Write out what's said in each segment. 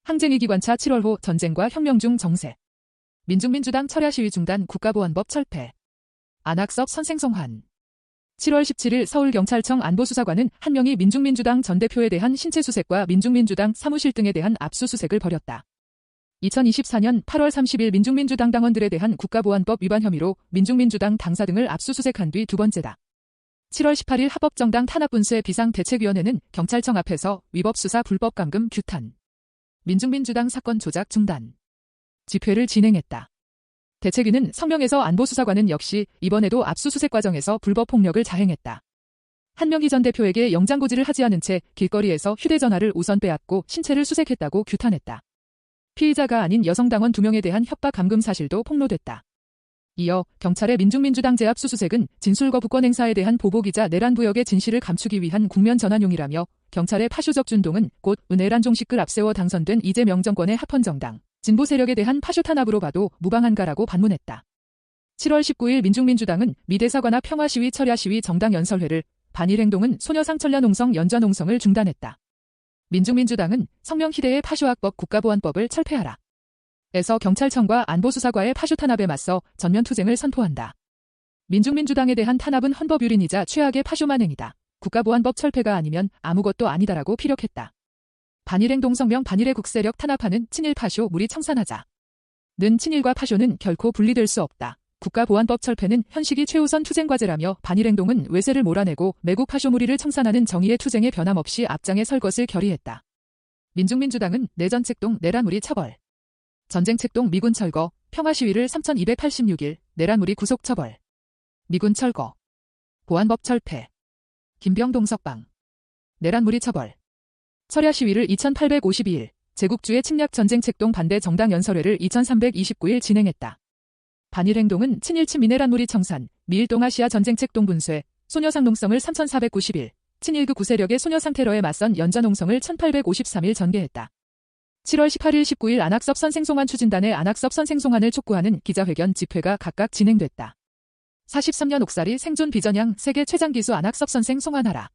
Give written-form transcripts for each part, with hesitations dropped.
항쟁위 기관차 7월호 전쟁과 혁명 중 정세. 민중민주당 철야 시위 중단 국가보안법 철폐. 안학섭 선생 송환. 7월 17일 서울경찰청 안보수사관은 한 명이 민중민주당 전 대표에 대한 신체수색과 민중민주당 사무실 등에 대한 압수수색을 벌였다. 2024년 8월 30일 민중민주당 당원들에 대한 국가보안법 위반 혐의로 민중민주당 당사 등을 압수수색한 뒤 두 번째다. 7월 18일 합법정당 탄압분쇄 비상대책위원회는 경찰청 앞에서 위법수사 불법감금 규탄, 민중민주당 사건 조작 중단, 집회를 진행했다. 대책위는 성명에서 안보수사관은 역시 이번에도 압수수색 과정에서 불법폭력을 자행했다. 한명희 전 대표에게 영장고지를 하지 않은 채 길거리에서 휴대전화를 우선 빼앗고 신체를 수색했다고 규탄했다. 피의자가 아닌 여성당원 2명에 대한 협박 감금 사실도 폭로됐다. 이어 경찰의 민중민주당 재압수수색은 진술거부권 행사에 대한 보복이자 내란 부역의 진실을 감추기 위한 국면 전환용이라며 경찰의 파쇼적 준동은 곧 은혜란 종식을 앞세워 당선된 이재명 정권의 합헌정당, 진보 세력에 대한 파쇼 탄압으로 봐도 무방한가라고 반문했다. 7월 19일 민중민주당은 미대사관앞 평화시위 철야시위 정당연설회를, 반일행동은 소녀상철야 농성 연좌 농성을 중단했다. 민중민주당은 성명희대의 파쇼학법 국가보안법을 철폐하라. 에서 경찰청과 안보수사과의 파쇼 탄압에 맞서 전면투쟁을 선포한다. 민중민주당에 대한 탄압은 헌법유린이자 최악의 파쇼만행이다. 국가보안법 철폐가 아니면 아무것도 아니다라고 피력했다. 반일행동 성명 반일의 국세력 탄압하는 친일 파쇼 무리 청산하자. 는 친일과 파쇼는 결코 분리될 수 없다. 국가보안법 철폐는 현시기 최우선 투쟁과제라며 반일행동은 외세를 몰아내고 매국 파쇼 무리를 청산하는 정의의 투쟁에 변함없이 앞장에 설 것을 결의했다. 민중민주당은 내전책동 내란 무리 처벌, 전쟁책동 미군 철거, 평화시위를 3286일, 내란 무리 구속 처벌, 미군 철거, 보안법 철폐, 김병동 석방, 내란 무리 처벌, 철야 시위를 2852일, 제국주의 침략 전쟁책동 반대 정당연설회를 2329일 진행했다. 반일행동은 친일침 미네란 무리 청산, 미일 동아시아 전쟁책동 분쇄, 소녀상 농성을 3490일, 친일그 구세력의 소녀상 테러에 맞선 연좌 농성을 1853일 전개했다. 7월 18일 19일 안학섭 선생 송환 추진단의 안학섭 선생 송환을 촉구하는 기자회견 집회가 각각 진행됐다. 43년 옥살이 생존 비전향 세계 최장기수 안학섭 선생 송환하라.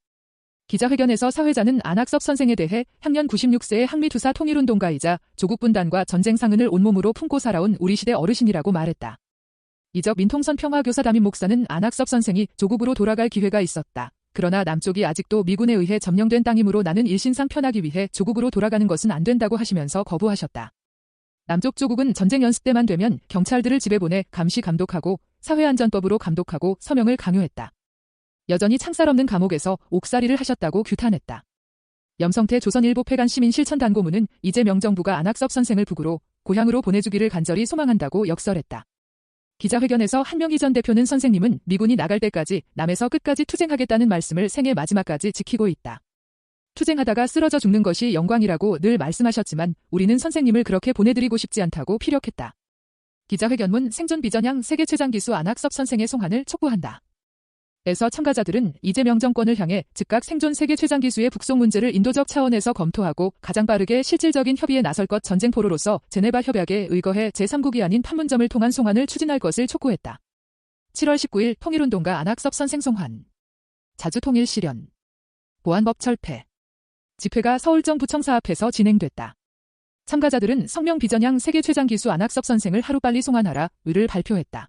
기자회견에서 사회자는 안학섭 선생에 대해 향년 96세의 항미투사 통일운동가이자 조국분단과 전쟁 상흔을 온몸으로 품고 살아온 우리 시대 어르신이라고 말했다. 이적 민통선 평화교사 담임 목사는 안학섭 선생이 조국으로 돌아갈 기회가 있었다. 그러나 남쪽이 아직도 미군에 의해 점령된 땅이므로 나는 일신상 편하기 위해 조국으로 돌아가는 것은 안 된다고 하시면서 거부하셨다. 남쪽 조국은 전쟁 연습 때만 되면 경찰들을 집에 보내 감시 감독하고 사회안전법으로 감독하고 서명을 강요했다. 여전히 창살 없는 감옥에서 옥살이를 하셨다고 규탄했다. 염성태 조선일보 폐간 시민 실천 단고문은 이재명 정부가 안학섭 선생을 북으로 고향으로 보내주기를 간절히 소망한다고 역설했다. 기자회견에서 한명희 전 대표는 선생님은 미군이 나갈 때까지 남에서 끝까지 투쟁하겠다는 말씀을 생애 마지막까지 지키고 있다. 투쟁하다가 쓰러져 죽는 것이 영광이라고 늘 말씀하셨지만 우리는 선생님을 그렇게 보내드리고 싶지 않다고 피력했다. 기자회견문 생존 비전향 세계 최장기수 안학섭 선생의 송환을 촉구한다. 에서 참가자들은 이재명 정권을 향해 즉각 생존 세계 최장기수의 북송 문제를 인도적 차원에서 검토하고 가장 빠르게 실질적인 협의에 나설 것 전쟁포로로서 제네바 협약에 의거해 제3국이 아닌 판문점을 통한 송환을 추진할 것을 촉구했다. 7월 19일 통일운동가 안학섭 선생 송환, 자주통일 실현, 보안법 철폐, 집회가 서울정부청사 앞에서 진행됐다. 참가자들은 성명 비전향 세계 최장기수 안학섭 선생을 하루빨리 송환하라 의를 발표했다.